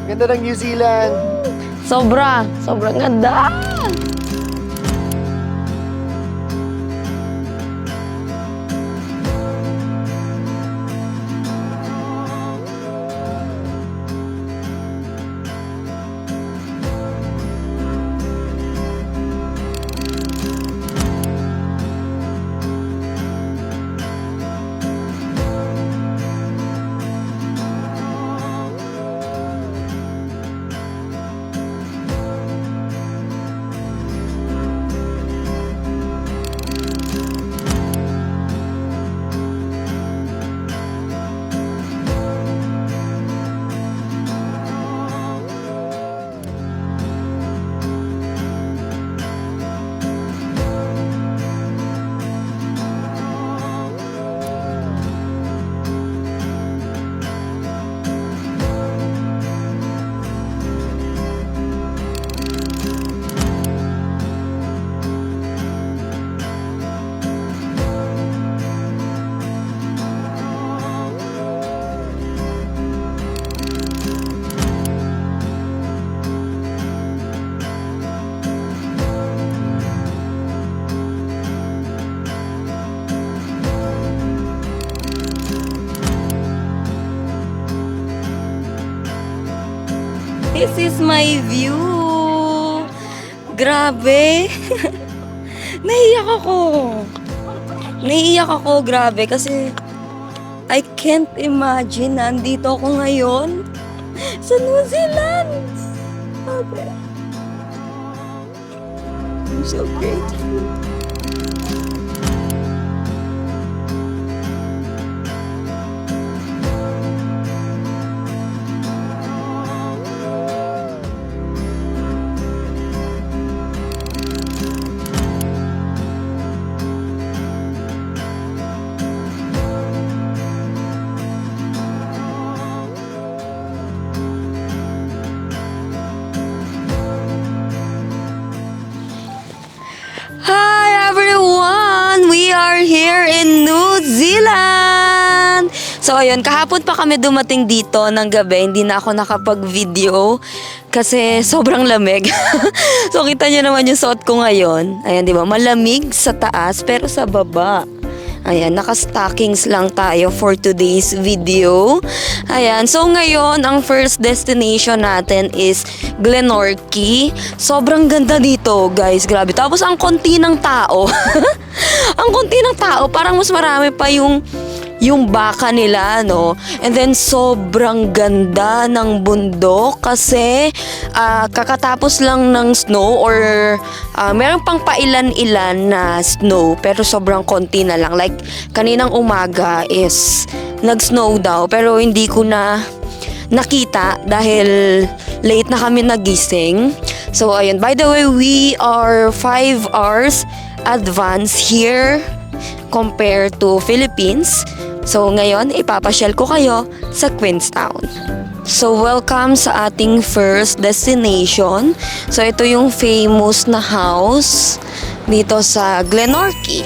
Ganda ng New Zealand. Sobrang ganda. This is my view. Grabe. Naiiyak ako, grabe. Kasi I can't imagine na andito ako ngayon sa New Zealand. Grabe. I'm so grateful. Hi everyone! We are here in New Zealand! So ayun, kahapon pa kami dumating dito ng gabi. Hindi na ako nakapag-video kasi sobrang lamig. So kita nyo naman yung suot ko ngayon. Ayan, di ba? Malamig sa taas pero sa baba. Ayan, naka-stockings lang tayo for today's video. Ayan, so ngayon, ang first destination natin is Glenorchy. Sobrang ganda dito, guys. Grabe. Tapos, ang konti ng tao. Ang konti ng tao. Parang mas marami pa yung baka nila, no? And then, sobrang ganda ng bundok kasi kakatapos lang ng snow or meron pang pailan-ilan na snow pero sobrang konti na lang. Like, kaninang umaga is nag-snow daw pero hindi ko na nakita dahil late na kami nagising. So, ayun. By the way, we are 5 hours advance here compared to Philippines. So, ngayon, ipapasyal ko kayo sa Queenstown. So, welcome sa ating first destination. So, ito yung famous na house dito sa Glenorchy.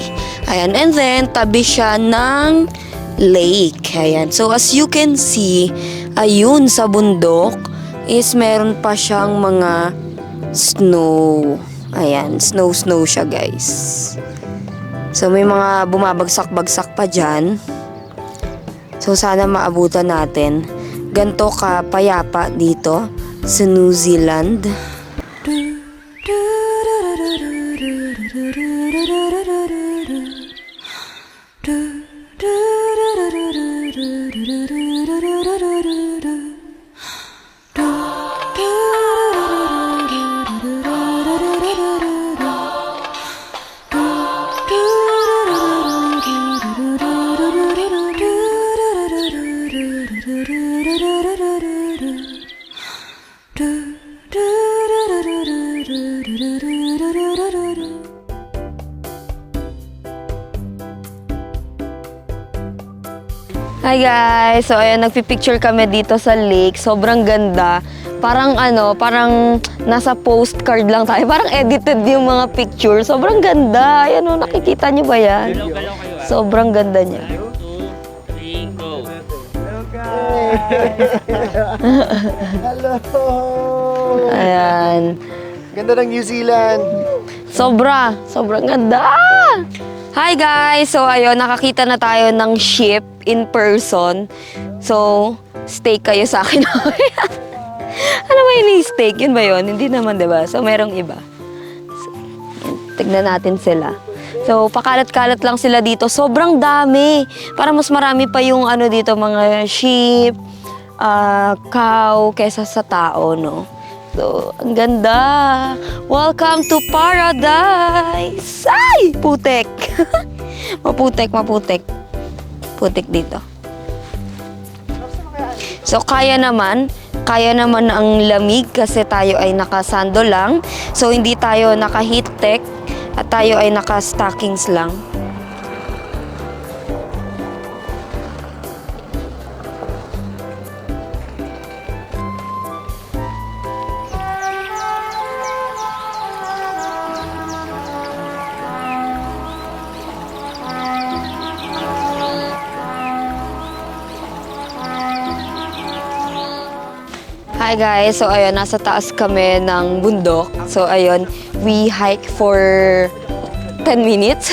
Ayan, and then, tabi siya ng lake. Ayan. So, as you can see, ayun sa bundok is meron pa siyang mga snow. Ayan, snow siya, guys. So, may mga bumabagsak-bagsak pa dyan. So, sana maabutan natin. Ganto ka payapa dito sa New Zealand. Hi guys! So ayan, nagpipicture kami dito sa lake. Sobrang ganda. Parang nasa postcard lang tayo. Parang edited yung mga picture. Sobrang ganda. Ayan o, nakikita nyo ba yan? Sobrang ganda niya. 1, 2, 3, go! Hello! Ayan. Ganda ng New Zealand. Sobrang ganda! Hi guys! So ayun, nakakita na tayo ng ship in person. So, steak kayo sa akin. Ano ba yung steak? Yun ba yun? Hindi naman, diba? So, merong iba. So, yan. Tignan natin sila. So, pakalat-kalat lang sila dito. Sobrang dami. Para mas marami pa yung ano dito, mga sheep, cow, kesa sa tao, no? So, ang ganda. Welcome to paradise! Ay! Putek! Maputek. Putik dito. So, kaya naman ang lamig kasi tayo ay nakasando lang. So, hindi tayo naka-heat tech at tayo ay naka-stockings lang. Hi guys! So ayun, nasa taas kami ng bundok. So ayun, we hike for 10 minutes.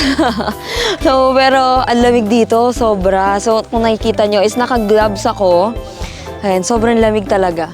So pero ang lamig dito, sobra. So kung nakikita nyo is naka-gloves ako. Ayan, sobrang lamig talaga.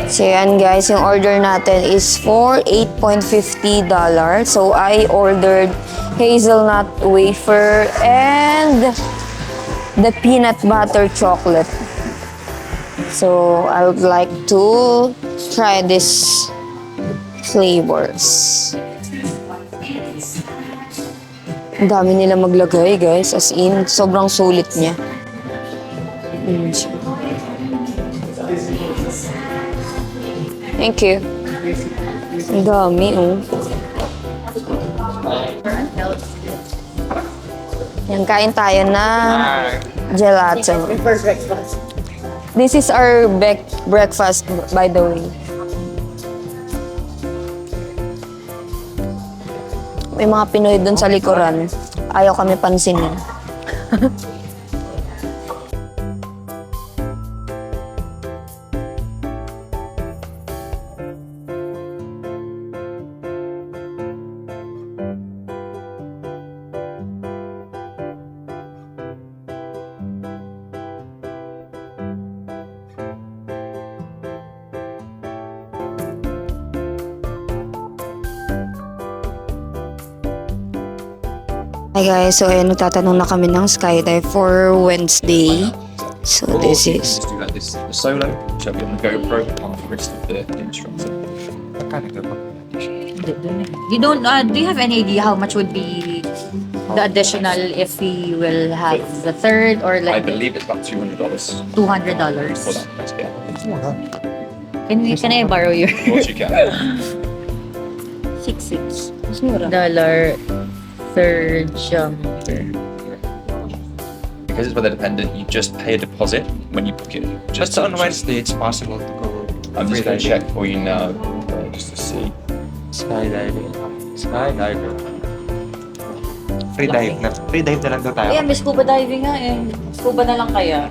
So yan guys, yung order natin is for $8.50. So I ordered hazelnut wafer and the peanut butter chocolate. So I would like to try this flavors. Ang dami nila maglagay guys, as in sobrang sulit niya. Thank you. Ang dami, oh. Yan, kain tayo na gelato. This is our breakfast, by the way. May mga Pinoy dun sa likuran. Ayaw kami pansinin. Hi guys, so ayun, nagtatanong na kami ng skydive for Wednesday. So this You can is... just do like this, the solo, which will be on the GoPro on the wrist of the instructor. You don't, do you have any idea how much would be the additional if we will have the third or I like believe it's about $200 $200? for that. Yeah, Can I borrow your of course you can. $6 third jumper? Because it's weather dependent, you just pay a deposit when you book it. Just on Wednesday, it's possible to go I'm just going to freediving. check for you now, just to see. Skydiving. Skydiving. Free dive na lang daw tayo. Ayan, may scuba diving nga eh. Scuba na lang kaya.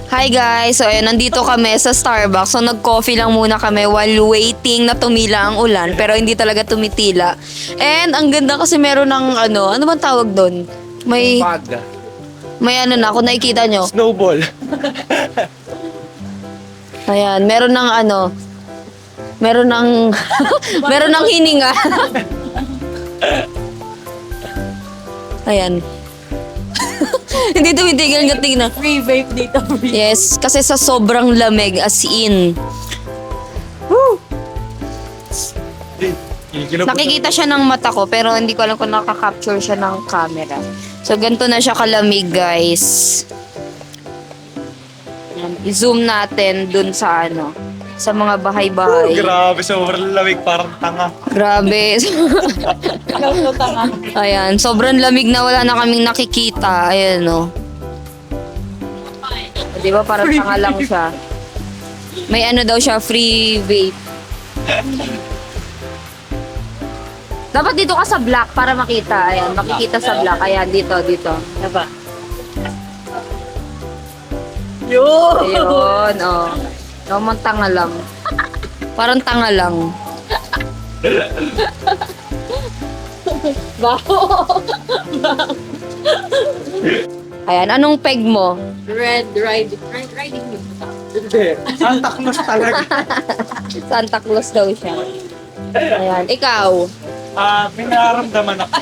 Hi guys! So ayun, nandito kami sa Starbucks. So nag-coffee lang muna kami while waiting na tumila ang ulan. Pero hindi talaga tumitila. And ang ganda kasi meron ng ano bang tawag doon? May ano na, kung nakikita nyo. Snowball. Ayan, meron ng ano, meron ng, meron ng hininga. Ayan. Hindi tumitigil nga tingnan. Free vape dito. Yes, kasi sa sobrang lamig, as in. Nakikita siya ng mata ko, pero hindi ko alam kung nakaka-capture siya ng camera. So, ganito na siya kalamig, guys. Yan, i-zoom natin dun sa ano, sa mga bahay-bahay. Grabe, sobrang lamig, parang tanga. Grabe. Ayan, sobrang lamig na wala na kaming nakikita. Ayan, no. Di ba, parang tanga lang siya. May ano daw siya, free vape. Dapat dito ka sa black para makita. Ayan, makikita sa black. Ayan, dito. Diba? Ayun, oh. Naman tanga lang. Parang tanga lang. Ayan, anong peg mo? Riding hood. Hindi, Santa Claus talaga. Santa Claus daw siya. Ayan, ikaw. May nararamdaman ako.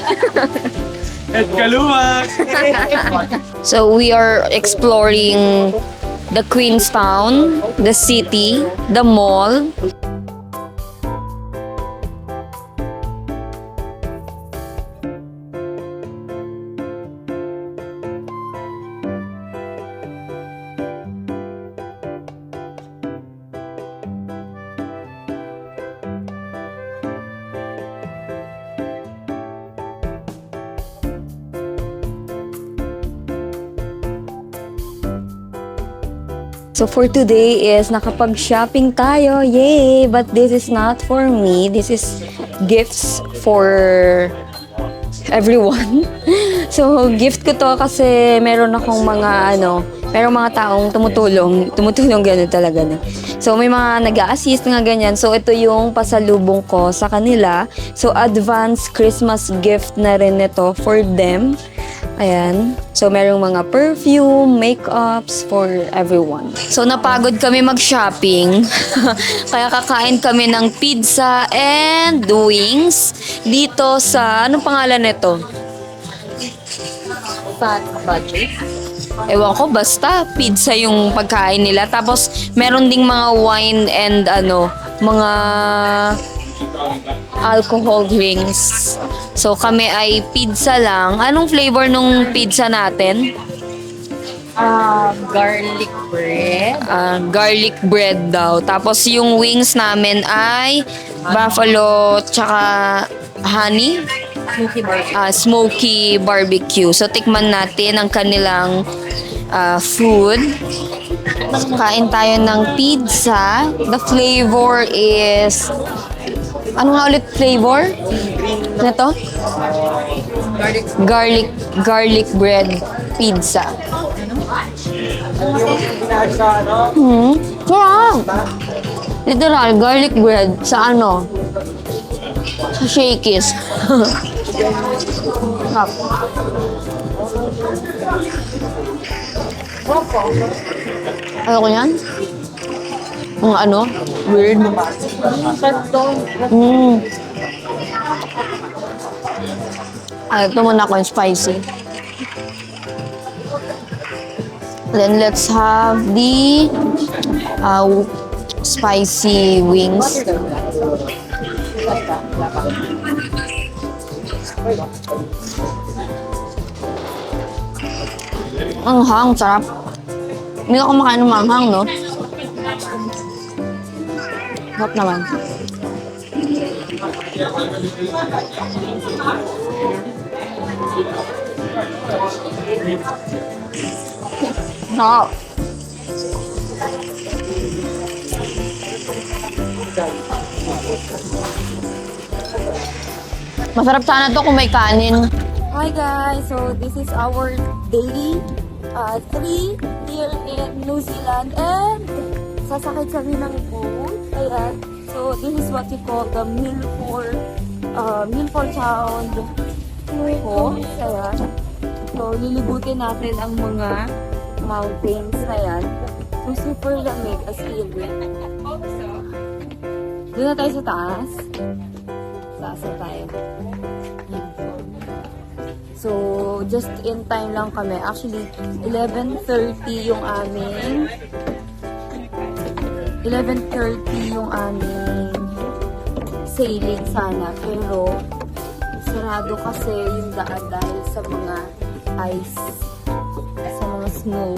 Ed Kaluwag. So we are exploring the Queenstown, the city, the mall. So for today is nakapag-shopping tayo. Yay! But this is not for me. This is gifts for everyone. So gift ko to kasi meron akong mga Pero mga taong tumutulong ganun talaga na. So may mga nag-a-assist nga ganyan. So ito yung pasalubong ko sa kanila. So advance Christmas gift na rin ito for them. Ayan. So, merong mga perfume, makeups for everyone. So, napagod kami mag-shopping. Kaya kakain kami ng pizza and wings dito sa, anong pangalan nito? Fat budget. Ewan ko, basta pizza yung pagkain nila. Tapos, meron ding mga wine and mga alcohol drinks. So, kami ay pizza lang. Anong flavor nung pizza natin? Garlic bread. Garlic bread daw. Tapos, yung wings namin ay buffalo tsaka honey. Smoky barbecue. Smoky barbecue. So, tikman natin ang kanilang food. Kain tayo ng pizza. The flavor is... Ano nga ulit flavor? Ano to? Garlic bread pizza. Sarap! Literal, garlic bread sa sa Shakey's. Sarap. Ayoko yan. Ang weird. Ito muna ako yung spicy. Then let's have the spicy wings. Ang hang, sarap. Hindi ako kumakain ng manghang, no? Sarap naman. Sarap. Masarap sana to kung may kanin. Hi guys, so this is our day 3 here in New Zealand and sasakay kami ng boat. Ayan. So this is what we call the Milford Sound Falls. Ayan. So lilibutin natin ang mga mountains na yan. So super lamig as in. Doon na tayo sa taas. Taas na tayo. So, just in time lang kami. Actually, 11:30 yung aming 11:30 yung aming sailing sana. Pero, sarado kasi yung daan dahil sa mga ice, sa mga snow.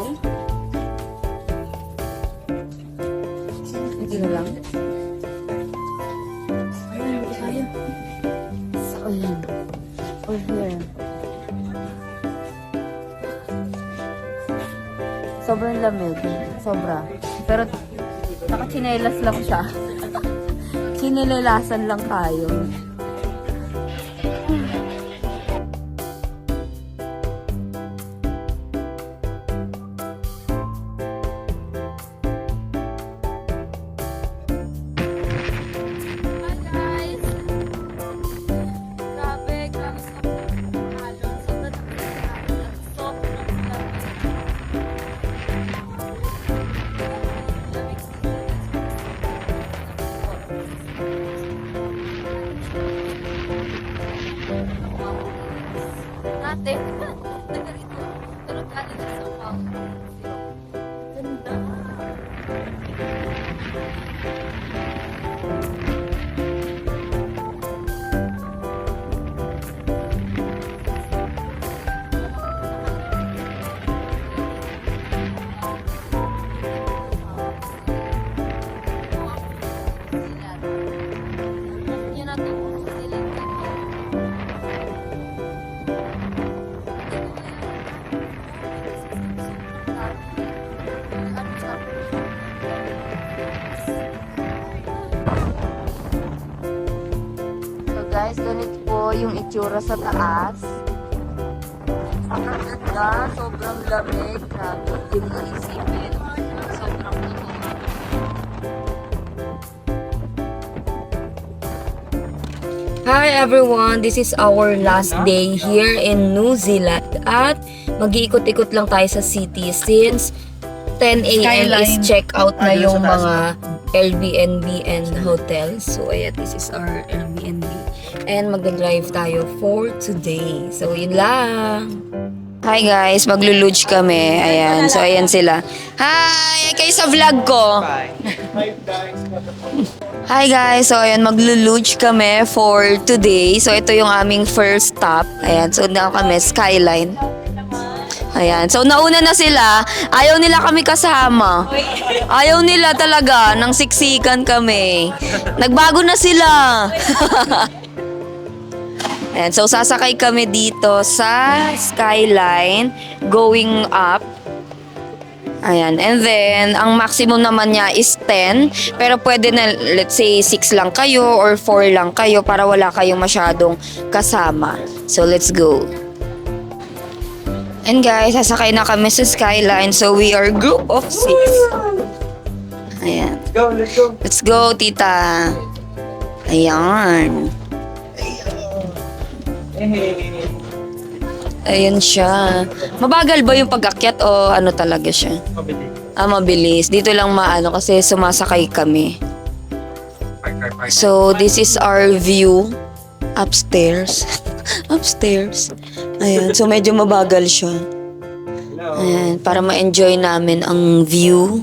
Hindi na lang. Ayun, tayo. So, ayun. Over here. Sobrang lamig. Sobra. Pero, nakachinelas lang siya. Chinelelasan lang tayo. Natin. Nagarito. Pero galing sa mountain. Ganda. Yan natin kung sila. So guys, ganito po yung itsura sa taas. Ang ganda, sobrang lamig. Grabe, hindi mo isipin. Sobrang lamig. Hi everyone! This is our last day here in New Zealand at mag-iikot-ikot lang tayo sa city since 10 a.m. is check out na yung mga Airbnb and hotels. So ayan, this is our Airbnb. And mag-drive tayo for today. So yun lang! Hi guys, maglo-luge kami. Ayan, so ayan sila. Hi! Kayo sa vlog ko! Hi guys! So ayan, maglo-luge kami for today. So ito yung aming first stop. Ayan, so na kami, Skyline. Ayan, so nauna na sila. Ayaw nila kami kasama. Ayaw nila talaga, nang siksikan kami. Nagbago na sila. Ayan, so sasakay kami dito sa Skyline going up. Ayan, and then ang maximum naman niya is 10, pero pwede na let's say 6 lang kayo or 4 lang kayo para wala kayong masyadong kasama. So let's go. And guys, sasakay na kami sa Skyline. So we are group of 6. Ayan. Let's go. Let's go, tita. Ayan. Ayan siya. Mabagal ba yung pag-akyat o ano talaga siya? Mabilis. Dito lang maano kasi sumasakay kami. So, this is our view upstairs. Upstairs. Ayan. So, medyo mabagal siya. Ayan. Para ma-enjoy namin ang view.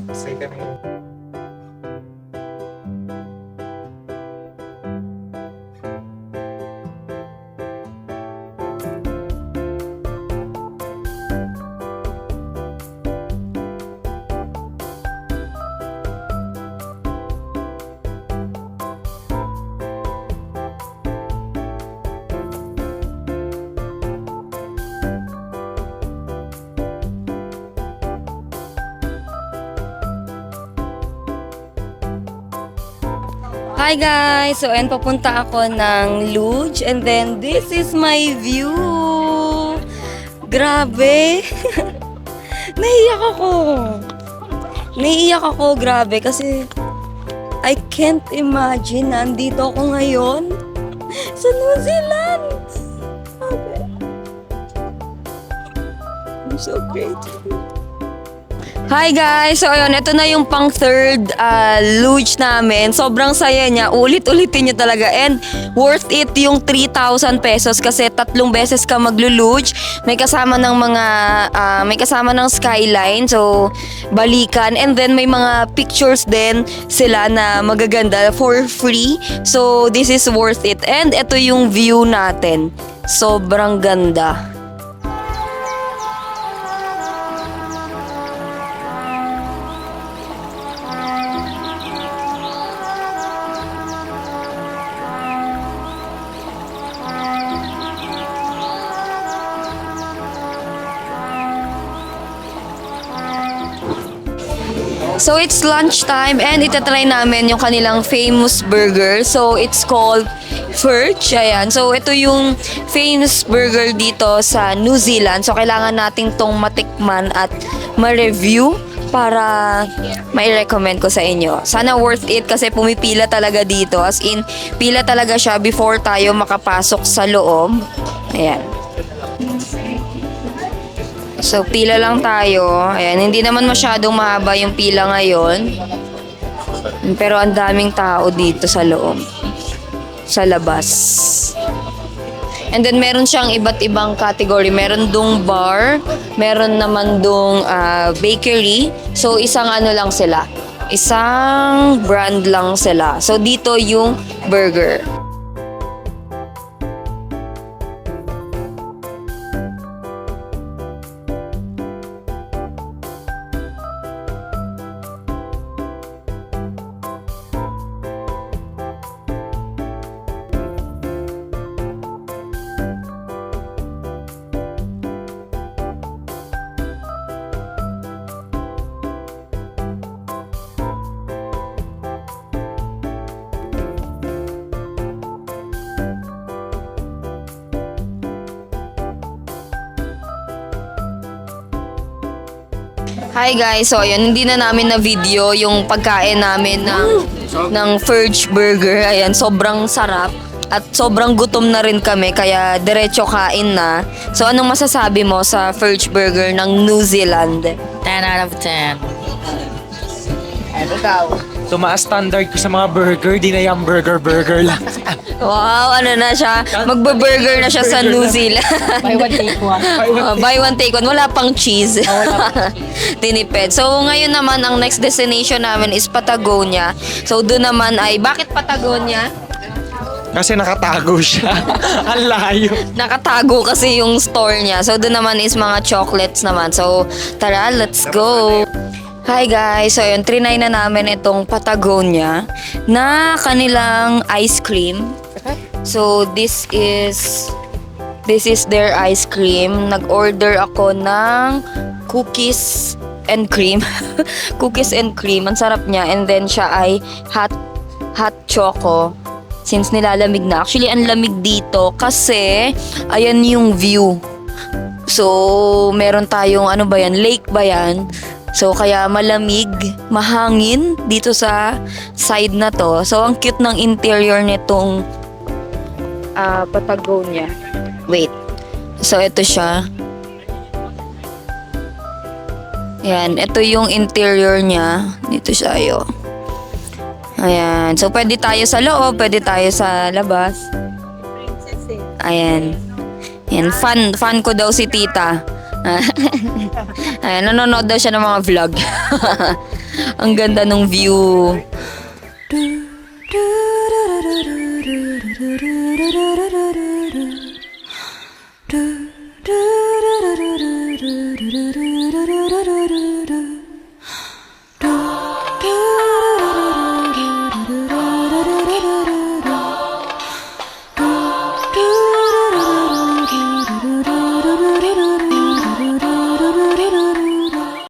Hi guys! So, and papunta ako ng Luge and then this is my view! Grabe! Naiiyak ako! Naiiyak ako, grabe, kasi I can't imagine nandito ako ngayon sa New Zealand! Grabe. I'm so grateful. Hi guys! So ayun, ito na yung pang third luge namin. Sobrang saya niya. Ulit-ulitin niyo talaga. And worth it yung 3,000 pesos kasi 3 beses ka maglu-luge. May kasama ng mga, may kasama ng Skyline. So, balikan. And then may mga pictures din sila na magaganda for free. So, this is worth it. And ito yung view natin. Sobrang ganda. So, it's lunchtime and itatry namin yung kanilang famous burger. So, it's called Perch. Ayan. So, ito yung famous burger dito sa New Zealand. So, kailangan nating tong matikman at ma-review para mai-recommend ko sa inyo. Sana worth it kasi pumipila talaga dito. As in, pila talaga siya before tayo makapasok sa loob. Ayan. So, pila lang tayo. Ayan, hindi naman masyadong mahaba yung pila ngayon. Pero ang daming tao dito sa loob. Sa labas. And then, meron siyang iba't ibang category. Meron dong bar. Meron naman dong bakery. So, isang ano lang sila. Isang brand lang sila. So, dito yung burger. Hi guys, so ayun, hindi na namin na video yung pagkain namin ng Verge Burger. Ayan, sobrang sarap. At sobrang gutom na rin kami, kaya diretso kain na. So anong masasabi mo sa Verge Burger ng New Zealand? 10 out of 10. Tumaas standard ko sa mga burger, di na yung burger lang. Wow, ano na siya? Magbe-burger na siya sa New Zealand. Buy one, take one. Buy one, take one. Wala pang cheese. Tinipid. So, ngayon naman, ang next destination namin is Patagonia. So, doon naman ay, bakit Patagonia? Kasi nakatago siya. Ang layo. Nakatago kasi yung store niya. So, doon naman is mga chocolates naman. So, tara, let's go! Hi guys! So, yun, trinay na namin itong Patagonia na kanilang ice cream. So, this is their ice cream. Nag-order ako ng cookies and cream. Cookies and cream. Ang sarap niya. And then, siya ay hot choco. Since nilalamig na. Actually, ang lamig dito kasi ayan yung view. So, meron tayong ano ba yan? Lake ba yan? So, kaya malamig, mahangin dito sa side na to. So, ang cute ng interior nitong Patagonia. Wait. So, ito siya. Ayan, ito yung interior niya. Dito siya, ayo. Ayan. So, pwede tayo sa loob, pwede tayo sa labas. Ayan. Ayan, fan ko daw si tita. Ayan, nanonood daw siya ng mga vlog. Ang ganda ng view.